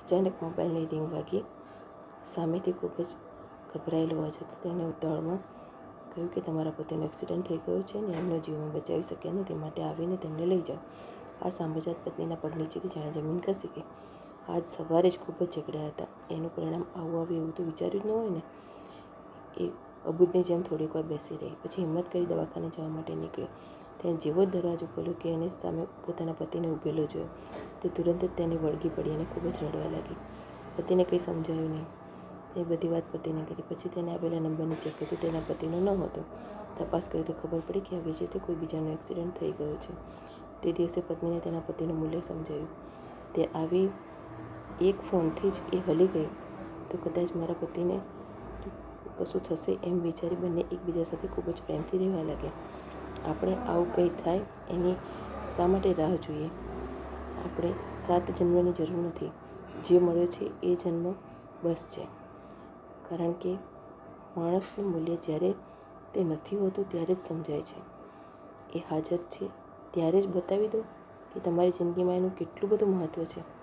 અચાનક મોબાઈલની રિંગ વાગી. સામેથી ખૂબ જ ગભરાયેલો અવાજ હતો. તેણે ઉતાવળમાં કહ્યું કે તમારા પતિનો એક્સિડન્ટ થઈ ગયો છે અને એમનો જીવ અમે બચાવી શક્યા નથી, માટે આવીને તેમને લઈ જાઓ. આ સાંભળતા જ પત્નીના પગ નીચેથી જાણે જમીન ખસી ગઈ. આજ સવારે જ ખૂબ જ ઝઘડ્યા હતા. એનું પરિણામ આવું આવે એવું તો વિચાર્યું જ ન હોય ને. એ અબૂદની જેમ થોડીક વાર બેસી રહી, પછી હિંમત કરી દવાખાને જવા માટે નીકળી. તેણે જેવો જ દરવાજો ખોલ્યો કે એને સામે પોતાના પતિને ઊભેલો જોયો. તે તુરંત જ તેને વળગી પડી અને ખૂબ જ રડવા લાગી. પતિને કંઈ સમજાયું નહીં. તે બધી વાત પતિને કરી. પછી તેને આપેલા નંબરને ચેક કર્યો તો તેના પતિનો ન હતો. તપાસ કરી તો ખબર પડી કે આવી રીતે કોઈ બીજાનો એક્સિડન્ટ થઈ ગયો છે. તે દિવસે પત્નીને તેના પતિનું મૂલ્ય સમજાયું. તે આવી એક ફોનથી જ એ હલી ગઈ તો કદાચ મારા પતિને કશું થશે એમ વિચારી બંને એકબીજા સાથે ખૂબ જ પ્રેમથી રહેવા લાગ્યા. આપણે આવું કંઈ થાય એની શા માટે રાહ જોઈએ? આપણે 7 જન્મની જરૂર નથી. જે મળ્યો છે એ જન્મ બસ છે. કારણ કે માણસનું મૂલ્ય જ્યારે તે નથી હોતું ત્યારે જ સમજાય છે. એ હાજર છે ત્યારે જ બતાવી દો કે તમારી જિંદગીમાં એનું કેટલું બધું મહત્ત્વ છે.